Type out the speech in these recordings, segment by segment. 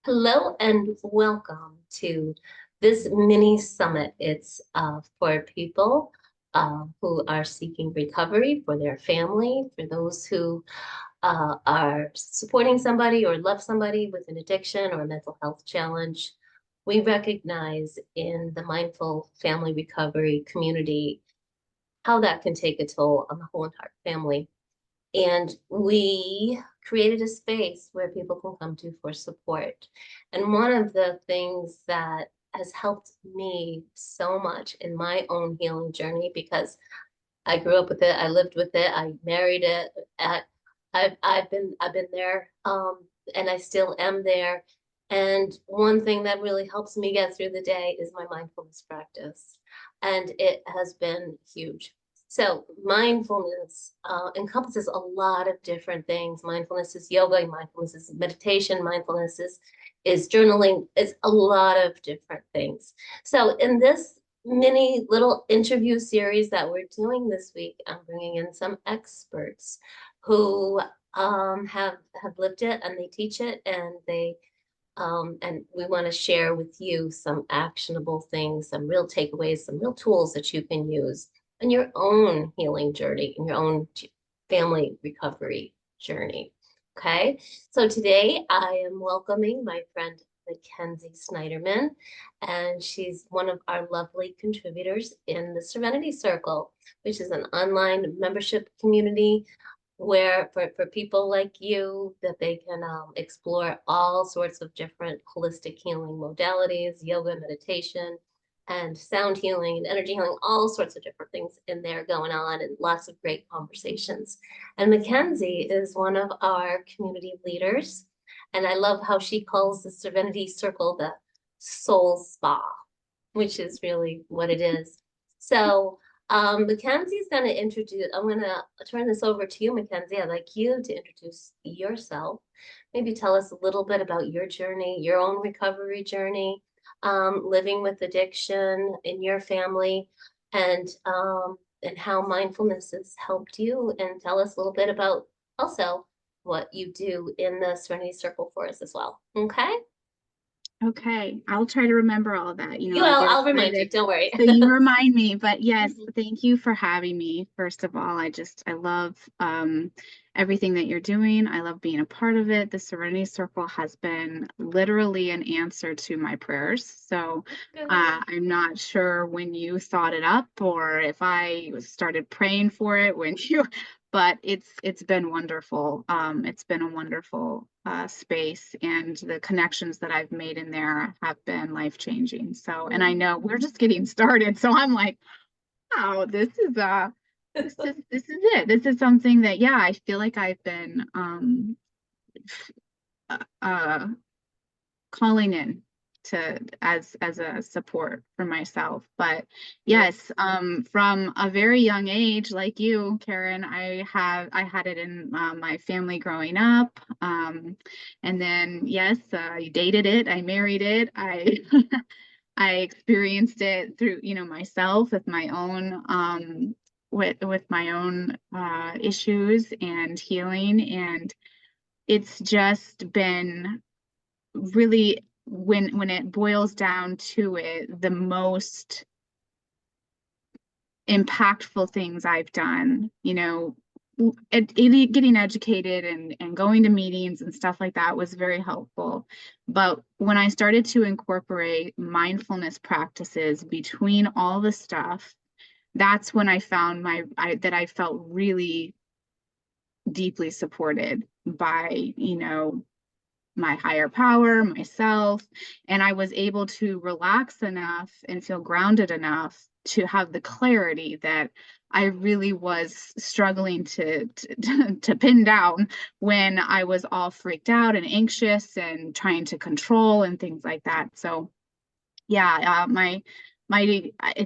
Hello and welcome to this mini summit. It's for people who are seeking recovery for their family, for those who are supporting somebody or love somebody with an addiction or a mental health challenge. We recognize in the mindful family recovery community how that can take a toll on the whole entire family. And we created a space where people can come to for support. And one of the things that has helped me so much in my own healing journey, because I grew up with it, I lived with it, I married it, I've been there, and I still am there. And one thing that really helps me get through the day is my mindfulness practice, and it has been huge. So mindfulness encompasses a lot of different things. Mindfulness is yoga, mindfulness is meditation, mindfulness is journaling. It's a lot of different things. So in this mini little interview series that we're doing this week, I'm bringing in some experts who have lived it and they teach it and we want to share with you some actionable things, some real takeaways, some real tools that you can use in your own healing journey, in your own family recovery journey. Okay, so today I am welcoming my friend Mackenzie Snyderman, and she's one of our lovely contributors in the Serenity Circle, which is an online membership community where for people like you that they can explore all sorts of different holistic healing modalities, yoga, meditation, and sound healing and energy healing, all sorts of different things in there going on and lots of great conversations. And Mackenzie is one of our community leaders. And I love how she calls the Serenity Circle the soul spa, which is really what it is. So Mackenzie's going to introduce, I'm going to turn this over to you, Mackenzie. I'd like you to introduce yourself. Maybe tell us a little bit about your journey, your own recovery journey, living with addiction in your family, and how mindfulness has helped you. And tell us a little bit about also what you do in the Serenity Circle for us as well. Okay? Okay, I'll try to remember all of that. I Well, get I'll remind you. excited. Don't worry. So you remind me, but yes, Mhm. thank you for having me. First of all, I love everything that you're doing. I love being a part of it. The Serenity Circle has been literally an answer to my prayers. So Good. I'm not sure when you thought it up or if I started praying for it when you but it's been wonderful. It's been a wonderful space, and the connections that I've made in there have been life-changing. So, and I Mm. know we're just getting started, so I'm like, wow, this is it. This is something that, yeah, I feel like I've been uh calling in to as a support for myself. But Yeah. yes, from a very young age, like you, Karen, I had it in my family growing up. And then yes, I dated it, I married it, I I experienced it through, myself with my own with my own issues and healing. And it's just been really, when it boils down to it, the most impactful things I've done, getting educated and going to meetings and stuff like that was very helpful. But when I started to incorporate mindfulness practices between all the stuff, that's when I found that I felt really deeply supported by, my higher power, myself, and I was able to relax enough and feel grounded enough to have the clarity that I really was struggling to pin down when I was all freaked out and anxious and trying to control and things like that. So yeah, I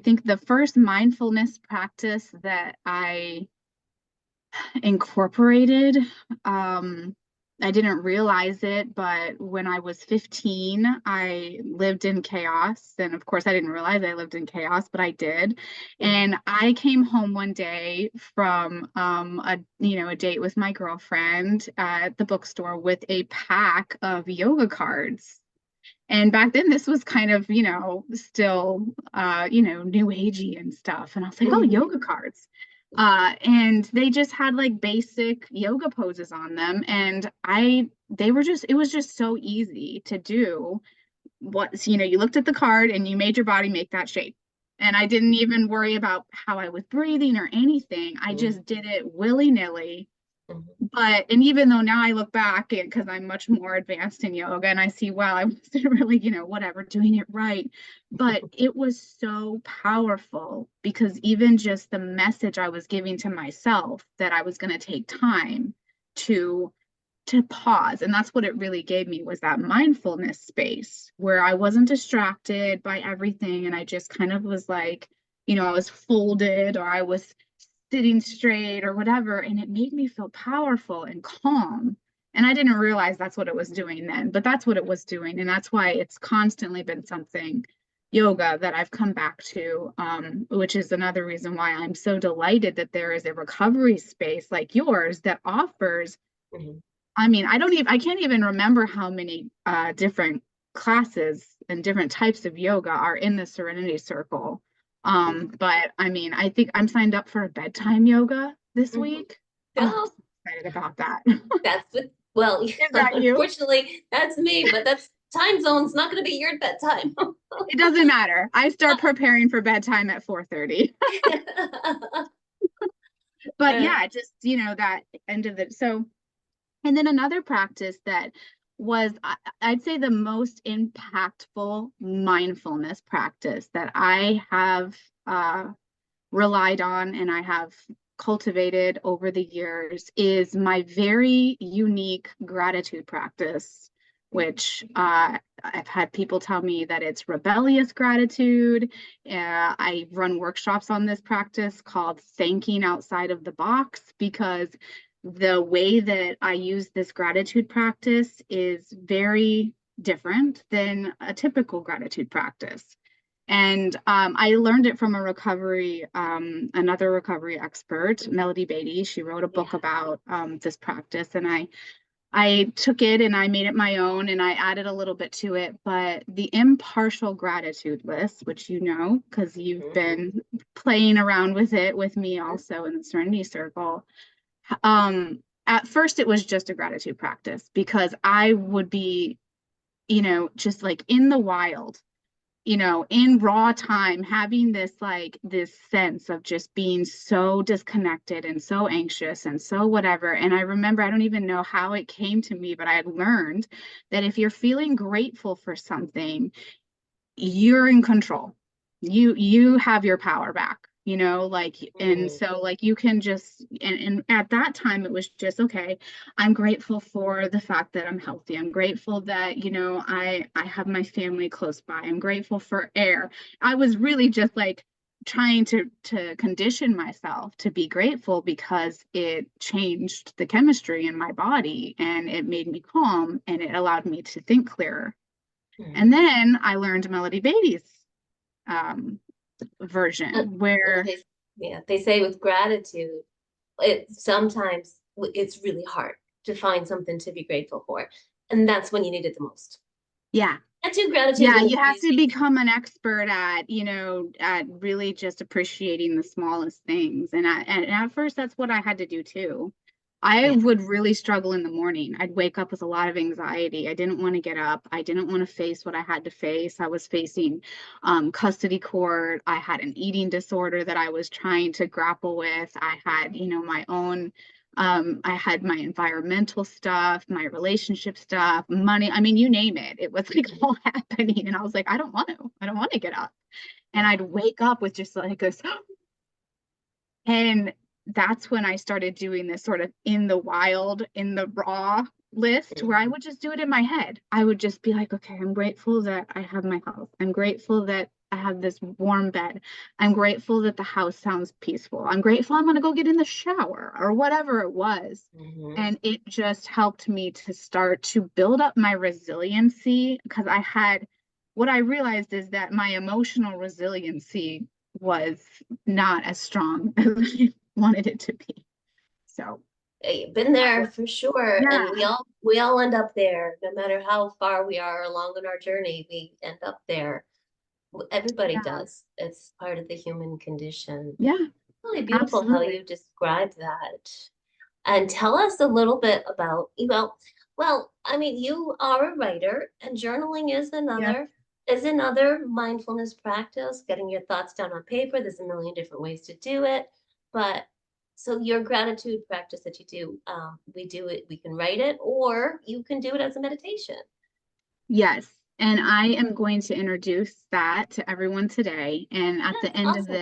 think the first mindfulness practice that I incorporated. I didn't realize it, but when I was 15, I lived in chaos. And of course, I didn't realize I lived in chaos, but I did. And I came home one day from a date with my girlfriend at the bookstore with a pack of yoga cards. And back then this was kind of, still, new agey and stuff. And I was like, oh, Mhm. yoga cards. And they just had like basic yoga poses on them. And it was just so easy to do. You looked at the card and you made your body make that shape. And I didn't even worry about how I was breathing or anything. I Mhm. just did it willy-nilly. Mhm. And even though now I look back because I'm much more advanced in yoga and I see, wow, I wasn't really, whatever, doing it right. But it was so powerful because even just the message I was giving to myself that I was going to take time to pause. And that's what it really gave me, was that mindfulness space where I wasn't distracted by everything. And I just kind of was like, I was folded or I was sitting straight or whatever. And it made me feel powerful and calm. And I didn't realize that's what it was doing then, but that's what it was doing. And that's why it's constantly been something, yoga, that I've come back to, which is another reason why I'm so delighted that there is a recovery space like yours that offers. Mhm. I mean, I can't even remember how many different classes and different types of yoga are in the Serenity Circle. But I mean, I think I'm signed up for a bedtime yoga this Mhm. week. Oh, I'm Oh, so excited about that. that's what, well, Is that you? unfortunately, that's me, but that's time zone's not going to be your bedtime. It doesn't matter. I start preparing for bedtime at 4:30. But Uh, yeah, just, that end of it. So, and then another practice that was, I'd say, the most impactful mindfulness practice that I have relied on and I have cultivated over the years is my very unique gratitude practice, which I've had people tell me that it's rebellious gratitude. I run workshops on this practice called thanking outside of the box, because the way that I use this gratitude practice is very different than a typical gratitude practice. And I learned it from another recovery expert, Melody Beatty. She wrote a book yeah. about this practice, and I took it and I made it my own and I added a little bit to it. But the impartial gratitude list, which because you've Mhm. been playing around with it with me also in the Serenity Circle. At first, it was just a gratitude practice because I would be, just like in the wild, in raw time, having this sense of just being so disconnected and so anxious and so whatever. And I remember, I don't even know how it came to me, but I had learned that if you're feeling grateful for something, you're in control. You have your power back, and Mhm. so like you can just, and at that time it was just, okay, I'm grateful for the fact that I'm healthy. I'm grateful that, I have my family close by. I'm grateful for air. I was really just like trying to condition myself to be grateful because it changed the chemistry in my body and it made me calm and it allowed me to think clearer. And Mhm. then I learned Melody Beatty's um, version Well, where, yeah, they say with gratitude, it sometimes it's really hard to find something to be grateful for, and that's when you need it the most. yeah, And two, gratitude yeah, when you it's have to easy. become an expert at, at really just appreciating the smallest things. And at first, that's what I had to do too. I Yeah. would really struggle in the morning. I'd wake up with a lot of anxiety. I didn't want to get up. I didn't want to face what I had to face. I was facing custody court. I had an eating disorder that I was trying to grapple with. I had, my own, I had my environmental stuff, my relationship stuff, money. I mean, you name it. It was like all happening. And I was like, I don't want to get up. And Yeah. I'd wake up with just like this, and that's when I started doing this sort of in the wild, in the raw list where I Mhm. would just do it in my head. I would just be like, okay, I'm grateful that I have my health. I'm grateful that I have this warm bed. I'm grateful that the house sounds peaceful. I'm grateful I'm going to go get in the shower or whatever it was. Mhm. And it just helped me to start to build up my resiliency because what I realized is that my emotional resiliency was not as strong as I wanted it to be. So, Been there for sure. And Yeah, we all end up there, no matter how far we are along in our journey, we end up there. Everybody yeah, does. It's part of the human condition. yeah, Really beautiful how absolutely. you describe that. And tell us a little bit about, well, I mean, you are a writer, and journaling Yeah. is another mindfulness practice, getting your thoughts down on paper. There's a million different ways to do it. But so your gratitude practice that you do, we do it, we can write it, or you can do it as a meditation. Yes. And I am going to introduce that to everyone today. And That's awesome.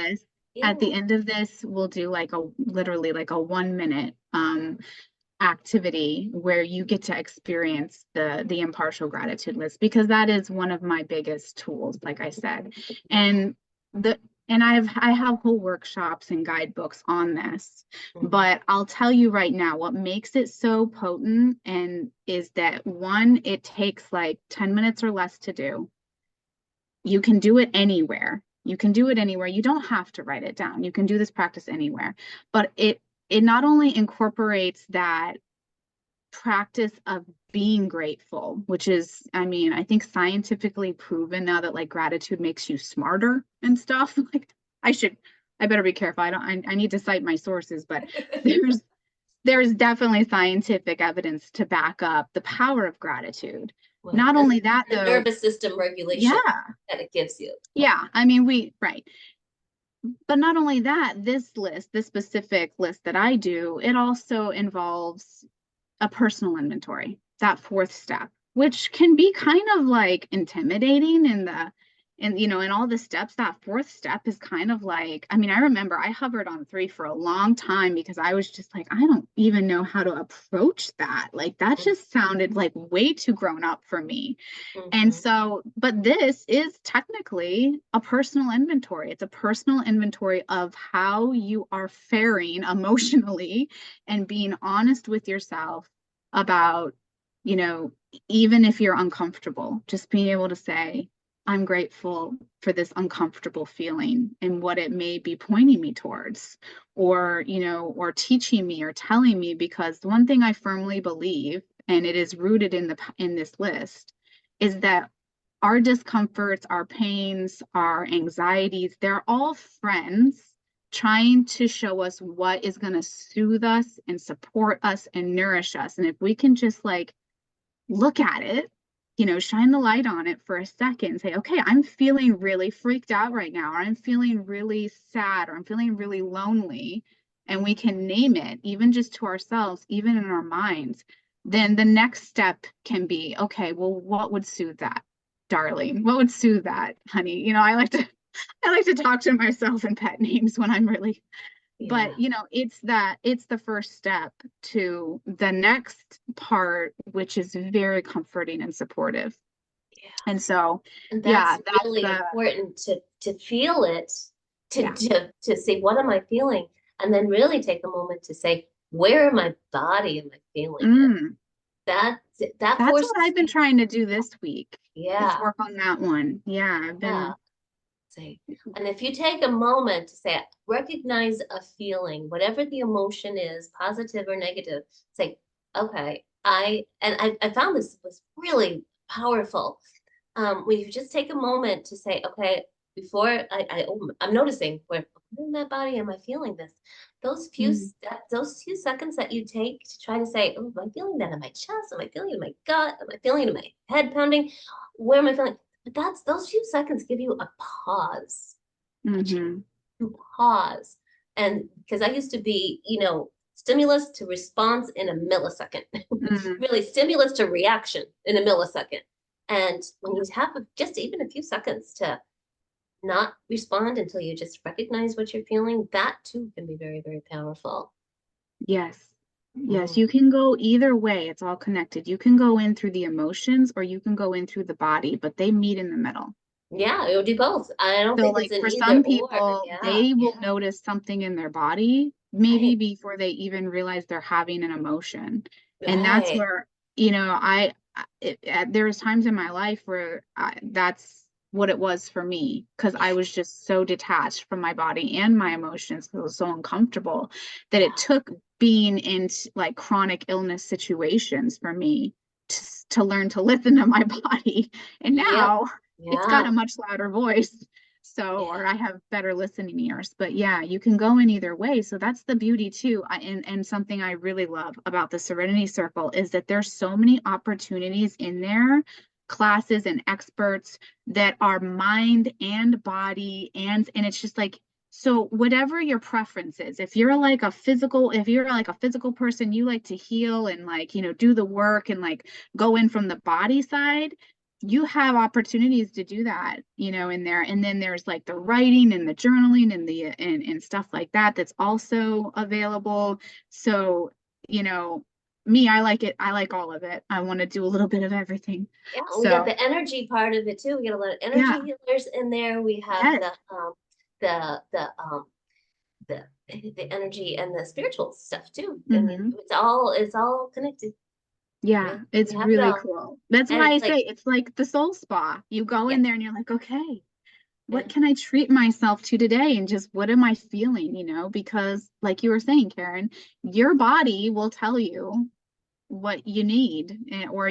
at the Yeah. end of this, we'll do like a literally like a 1 minute activity where you get to experience the impartial gratitude list, because that is one of my biggest tools, like I said. And the and I have whole workshops and guidebooks on this, Mhm. but I'll tell you right now what makes it so potent and is that one, it takes like 10 minutes or less to do. You can do it anywhere. You can do it anywhere. You don't have to write it down. You can do this practice anywhere. But it not only incorporates that practice of being grateful, which is, I mean, I think scientifically proven now that like gratitude makes you smarter and stuff. Like I better be careful. I need to cite my sources, but there's there's definitely scientific evidence to back up the power of gratitude. Well, Not only that and the though, nervous system yeah, regulation that it gives you. yeah. I mean, right. But not only that, this specific list that I do, it also involves a personal inventory, that fourth step, which can be kind of like intimidating in the in all the steps. That fourth step is kind of like, I mean, I remember I hovered on three for a long time because I was just like, I don't even know how to approach that. Like that just sounded like way too grown up for me. And Mm-hmm. so, but this is technically a personal inventory. It's a personal inventory of how you are faring emotionally and being honest with yourself about, you know, even if you're uncomfortable, just being able to say, I'm grateful for this uncomfortable feeling and what it may be pointing me towards, or, or teaching me or telling me, because the one thing I firmly believe, and it is rooted in this list, is that our discomforts, our pains, our anxieties, they're all friends trying to show us what is going to soothe us and support us and nourish us. And if we can just like look at it, shine the light on it for a second and say, okay, I'm feeling really freaked out right now, or I'm feeling really sad, or I'm feeling really lonely. And we can name it, even just to ourselves, even in our minds. Then the next step can be, okay, well, what would soothe that, darling? What would soothe that, honey? I like to talk to myself in pet names when I'm really, Yeah. but it's the first step to the next part, which is very comforting and supportive. Yeah. And so And yeah, that's that's really the important to feel it, yeah. to say, what am I feeling? And then really take a moment to say, where in my body am I feeling it? mm, That that that's what forces I've been you, trying to do this week, is yeah, work on that one. Yeah, I've yeah. been Say, and if you take a moment to say, recognize a feeling, whatever the emotion is, positive or negative, say, okay, I found this was really powerful. When you just take a moment to say, okay, before I'm noticing where in my body am I feeling this? mm, Those few seconds that you take to try to say, oh, am I feeling that in my chest? Am I feeling it in my gut? Am I feeling it in my head pounding? Where am I feeling? But that's those few seconds give you a pause, a chance mm-hmm, to pause. And because I used to be, stimulus to response in a millisecond, mm, really stimulus to reaction in a millisecond. And when you have just even a few seconds to not respond until you just recognize what you're feeling, that too can be very, very powerful. yes. Yes, Mm. you can go either way. It's all connected. You can go in through the emotions or you can go in through the body, but they meet in the middle. Yeah, it would do both. I don't So think it's like an for either some or. people, Yeah, they will yeah, notice something in their body maybe right, before they even realize they're having an emotion. And that's right. where, there's times in my life where that's what it was for me, because I was just so detached from my body and my emotions because it was so uncomfortable that Yeah. it took being in like chronic illness situations for me to learn to listen to my body. And Yep. now it's got Yeah. a much louder voice. So, Yeah. or I have better listening ears. But yeah, you can go in either way. So that's the beauty too. And something I really love about the Serenity Circle is that there's so many opportunities in there, classes and experts that are mind and body, and it's just like, so whatever your preference is, if you're like a physical person, you like to heal and like, do the work and like go in from the body side, you have opportunities to do that, in there. And then there's like the writing and the journaling and and stuff like that that's also available. So, you know, me, I like it. I like all of it. I want to do a little bit of everything. Yeah, we got So, the energy part of it too. We got a lot of yeah, energy healers in there. We have yes, the the um the the energy and the spiritual stuff too. I mean, hmm, it's all connected. yeah, We it's have it really all. cool. That's And why I it's say like, it's like the soul spa. You go yeah, in there and you're like, okay, yeah, what can I treat myself to today? And just what am I feeling, Because like you were saying, Karen, your body will tell you what you need, or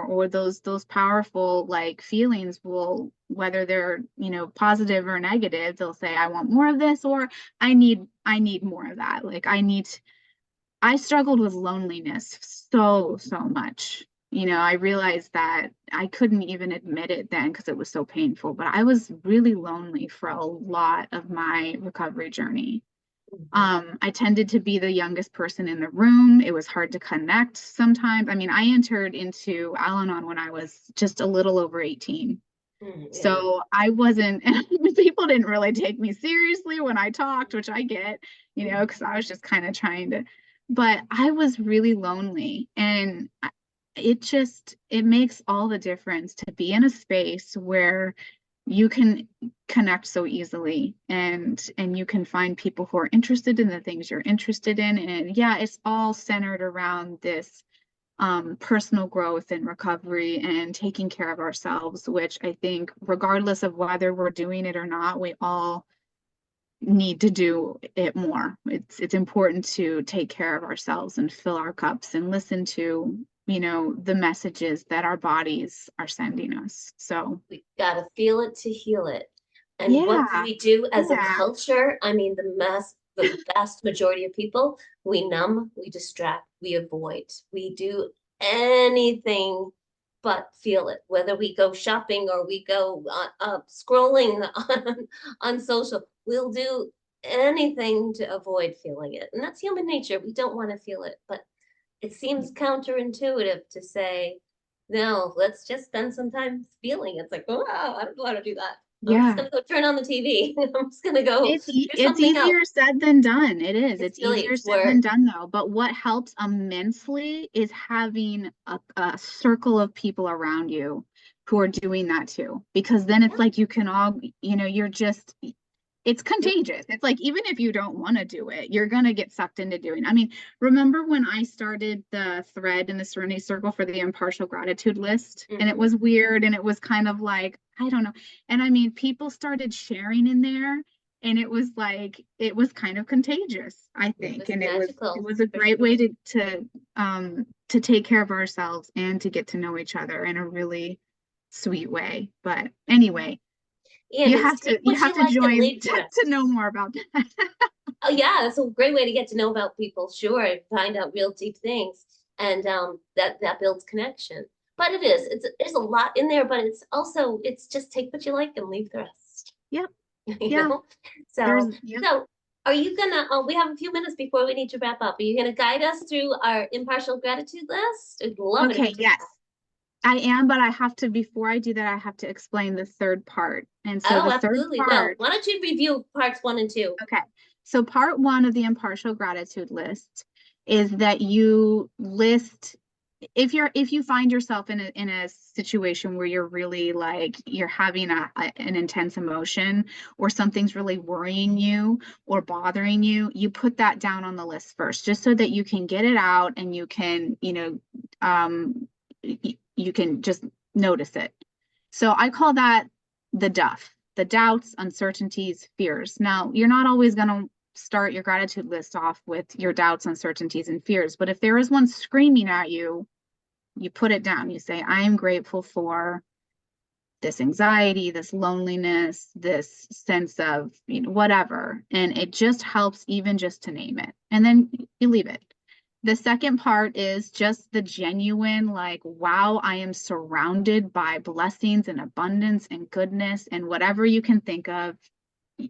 or those powerful like feelings will, whether they're, positive or negative, they'll say, I want more of this, or I need more of that. Like I struggled with loneliness so much. I realized that I couldn't even admit it then because it was so painful, but I was really lonely for a lot of my recovery journey. mhm, I tended to be the youngest person in the room. It was hard to connect sometimes. I mean, I entered into Al-Anon when I was just a little over 18. yeah, So I wasn't, people didn't really take me seriously when I talked, which I get, mhm, because I was just kind of trying to, but I was really lonely. And it makes all the difference to be in a space where you can connect so easily, and you can find people who are interested in the things you're interested in. And yeah, it's all centered around this personal growth and recovery and taking care of ourselves, which I think, regardless of whether we're doing it or not, we all need to do it more. It's important to take care of ourselves and fill our cups and listen to, the messages that our bodies are sending us. So, we gotta feel it to heal it. And what do yeah, we do as a yeah, culture? I mean, the vast majority of people, we numb, we distract, we avoid, we do anything but feel it. Whether we go shopping or we go scrolling on social, we'll do anything to avoid feeling it. And that's human nature. We don't want to feel it, but it seems counterintuitive to say, no, let's just spend some time feeling. It's like, oh, wow, I don't know how to do that. I'm just yeah. gonna go turn on the TV. I'm just gonna go do It's something else. easier said than done. It is. It's It's really easier it's said than work. done though. But what helps immensely is having a circle of people around you who are doing that too. Because then it's Yeah. like you can all, you're just, it's Mhm. contagious. It's like even if you don't want to do it, you're gonna get sucked into doing. I mean, remember when I started the thread in the Serenity Circle for the impartial gratitude list, and it Mhm. was weird, and it was kind of like, I don't know. And I mean, people started sharing in there, and it was like it was kind of contagious, I It think. was And it magical was a for great way sure. to take care of ourselves and to get to know each other in a really sweet way. But anyway, Yeah, and it's take you what have you to like and join leave the to rest. know more about that. Oh yeah, that's a great way to get to know about people. Sure, find out real deep things, and that builds connection. But there's a lot in there, but it's just take what you like and leave the rest. Yep. You Yeah. know. So Yep. so are you gonna? We have a few minutes before we need to wrap up. Are you gonna guide us through our impartial gratitude list? I'd love it if Okay, you did yes. I am, but I have to, before I do that, I have to explain the third part. And that. so Oh, the third absolutely. Well, part, why don't you review parts 1 and 2? okay. So part one of the impartial gratitude list is that you list, if you find yourself in a situation where you're really like you're having an intense emotion, or something's really worrying you or bothering you, you put that down on the list first, just so that you can get it out, and you can, you can just notice it. So I call that the doubts, uncertainties, fears. Now, you're not always going to start your gratitude list off with your doubts, uncertainties, and fears, but if there is one screaming at you, you put it down. You say, I am grateful for this anxiety, this loneliness, this sense of, whatever. And it just helps even just to name it. And then you leave it. The second part is just the genuine, like, wow, I am surrounded by blessings and abundance and goodness and whatever you can think of,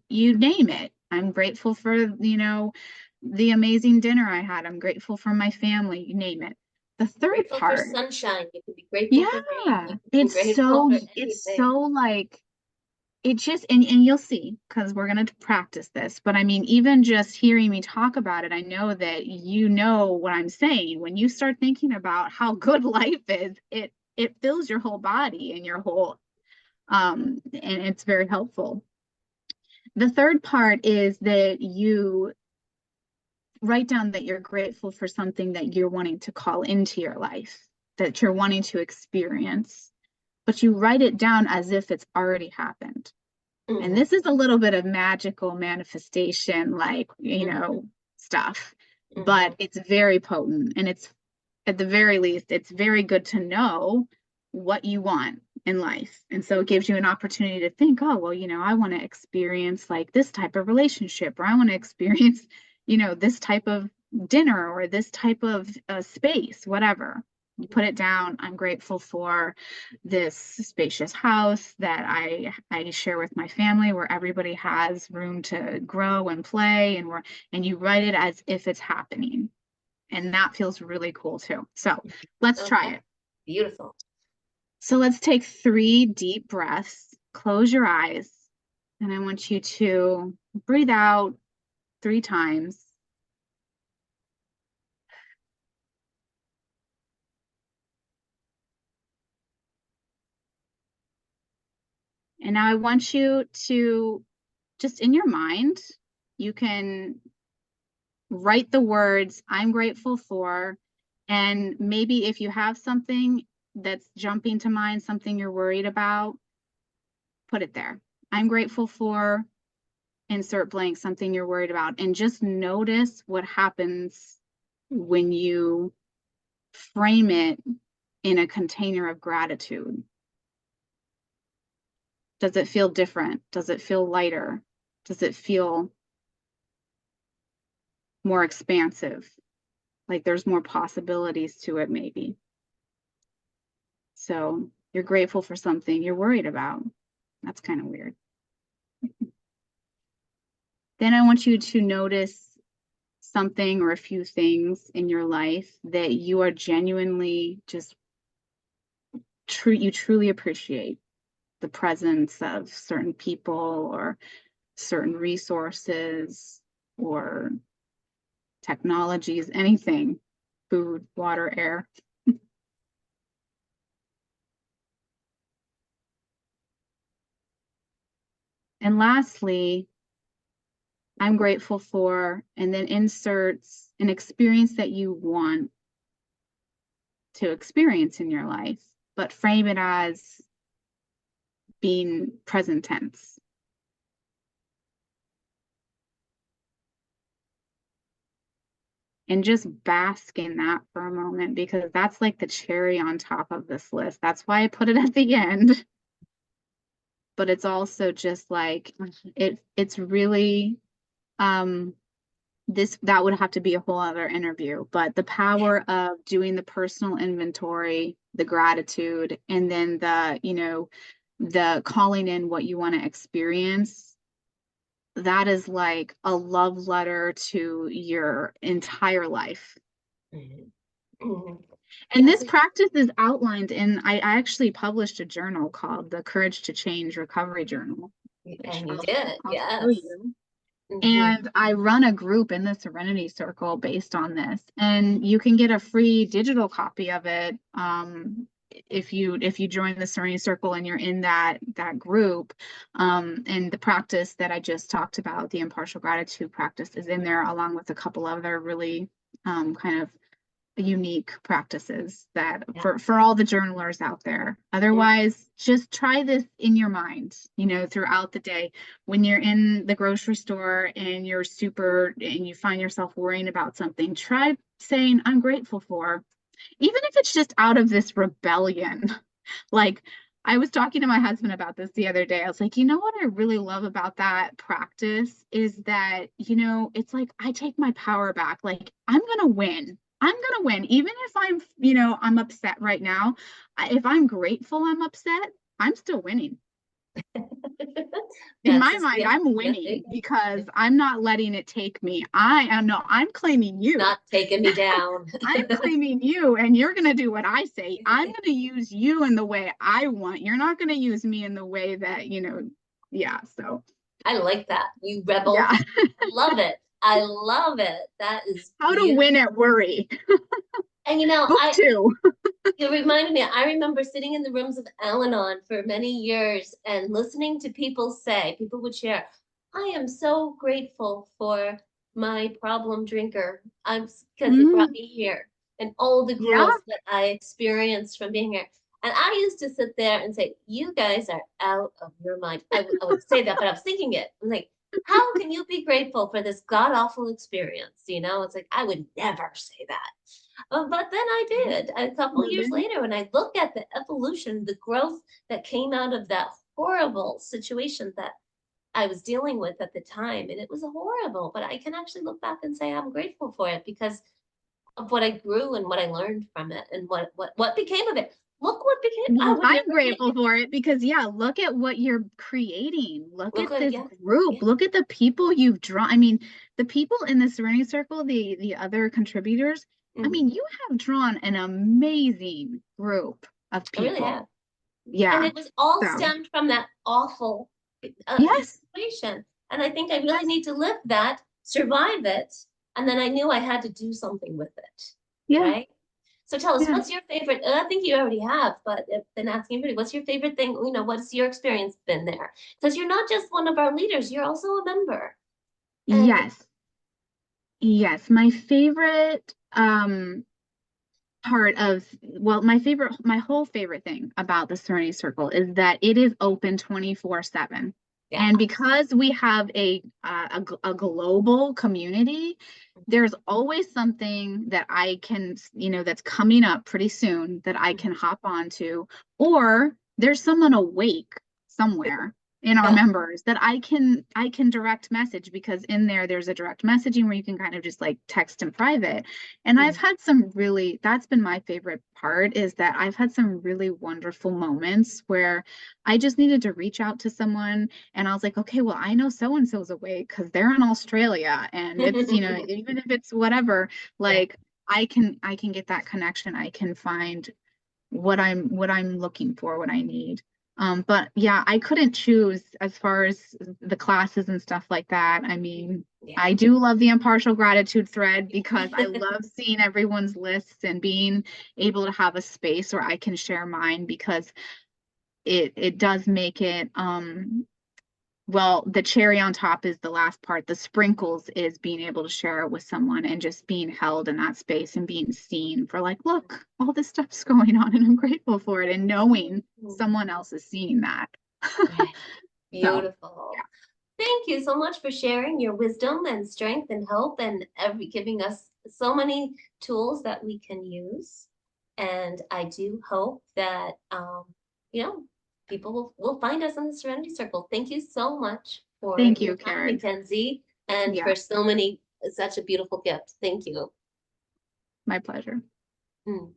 you name it. I'm grateful for, the amazing dinner I had. I'm grateful for my family, you name it. The third Grateful for part, sunshine. You can be grateful for rain. You can be it's grateful for it's anything. so like, it just, and you'll see, because we're going to practice this, but I mean, even just hearing me talk about it, I know that you know what I'm saying. When you start thinking about how good life is, it fills your whole body and your whole, and it's very helpful. The third part is that you write down that you're grateful for something that you're wanting to call into your life, that you're wanting to experience, but you write it down as if it's already happened. Mm-hmm. And this is a little bit of magical manifestation, like, stuff, but it's very potent. And it's, at the very least, it's very good to know what you want in life. And so it gives you an opportunity to think, oh, well, I want to experience like this type of relationship, or I want to experience, this type of dinner, or this type of space, whatever. You put it down. I'm grateful for this spacious house that I share with my family, where everybody has room to grow and play, and you write it as if it's happening. And that feels really cool too. So let's try it. Beautiful. So let's take 3 deep breaths. Close your eyes. And I want you to breathe out 3 times. And now I want you to, just in your mind, you can write the words I'm grateful for. And maybe if you have something that's jumping to mind, something you're worried about, put it there. I'm grateful for, insert blank, something you're worried about. And just notice what happens when you frame it in a container of gratitude. Does it feel different? Does it feel lighter? Does it feel more expansive? Like there's more possibilities to it, maybe. So you're grateful for something you're worried about. That's kind of weird. Then I want you to notice something or a few things in your life that you are genuinely just you truly appreciate. The presence of certain people or certain resources or technologies, anything, food, water, air. And lastly, I'm grateful for, and then inserts an experience that you want to experience in your life, but frame it as being present tense. And just bask in that for a moment, because that's like the cherry on top of this list. That's why I put it at the end. But it's also just like, it's really, that would have to be a whole other interview, but the power of doing the personal inventory, the gratitude, and then the calling in what you want to experience, that is like a love letter to your entire life. Mm-hmm. Mm-hmm. And this practice is outlined in, I actually published a journal called the Courage to Change Recovery Journal. And you did, I'll yes. show you. Mm-hmm. And I run a group in the Serenity Circle based on this, and you can get a free digital copy of it if you join the Serenity Circle and you're in that group. And the practice that I just talked about, the impartial gratitude practice, is in there, along with a couple other really kind of unique practices that Yeah. for all the journalers out there. Otherwise, just try this in your mind, throughout the day. When you're in the grocery store and you find yourself worrying about something, try saying, I'm grateful for, even if it's just out of this rebellion. Like, I was talking to my husband about this the other day. I was like, what I really love about that practice is that, it's like I take my power back. Like, I'm going to win. I'm going to win. Even if I'm upset right now. If I'm grateful I'm upset, I'm still winning. In That's my just, mind, yeah, I'm yeah, winning because I'm not letting it take me. I'm claiming you. not taking me down. I'm claiming you, and you're going to do what I say. I'm going to use you in the way I want. You're not going to use me in the way that, yeah. So, I like that. You rebel. yeah. Love it. I love it. That is How to beautiful. win at worry. And Book two. it reminded me, I remember sitting in the rooms of Al-Anon for many years and listening to people would share, I am so grateful for my problem drinker. Because it brought Mm, me here and all the yeah. growth that I experienced from being here. And I used to sit there and say, you guys are out of your mind. I would say that, but I was thinking it. I'm like, how can you be grateful for this god awful experience? It's like, I would never say that. But then I did a couple Well, years then, later, and I look at the evolution, the growth that came out of that horrible situation that I was dealing with at the time. And it was horrible, but I can actually look back and say I'm grateful for it because of what I grew and what I learned from it and what became of it. Look what became, I well, would I'm never grateful for it because, yeah, look at what you're creating. Look look at what, this yeah, group. yeah. Look at the people you've drawn. I mean, the people in the Serenity Circle, the other contributors. I Mhm. mean, you have drawn an amazing group of I really have. people. And Yeah. it was all So, stemmed from that awful yes. situation. And I think I really Yes. need to live that, survive it. And then I knew I had to do something with it. Yeah. Right. So tell us, Yeah. what's your favorite? I think you already have, but I've been asking everybody, what's your favorite thing? What's your experience been there? Because you're not just one of our leaders, you're also a member. And Yes. Yes. My favorite part of my whole favorite thing about the Serenity Circle is that it is open 24/7. yeah. And because we have a global community, there's always something that I can, that's coming up pretty soon that I can hop onto, or there's someone awake somewhere in our Yeah. members that I can direct message, because in there's a direct messaging where you can kind of just like text in private. And Mhm. that's been my favorite part, is that I've had some really wonderful moments where I just needed to reach out to someone and I was like, okay, well, I know so and so's awake because they're in Australia, and it's, even if it's whatever, Yeah. like I can get that connection. I can find what I'm looking for, what I need. But yeah, I couldn't choose as far as the classes and stuff like that. I mean, Yeah. I do love the impartial gratitude thread because I love seeing everyone's lists and being able to have a space where I can share mine, because it does make it well, the cherry on top is the last part. The sprinkles is being able to share it with someone and just being held in that space and being seen for, like, look, all this stuff's going on and I'm grateful for it, and knowing someone else is seeing that. Right. So, Beautiful. Thank you so much for sharing your wisdom and strength and hope and giving us so many tools that we can use. And I do hope that you know, people will find us in the Serenity Circle. Thank you so much for thank your you, time, Karen. Mackenzie, and Yeah, for such a beautiful gift. Thank you. my pleasure. Mm.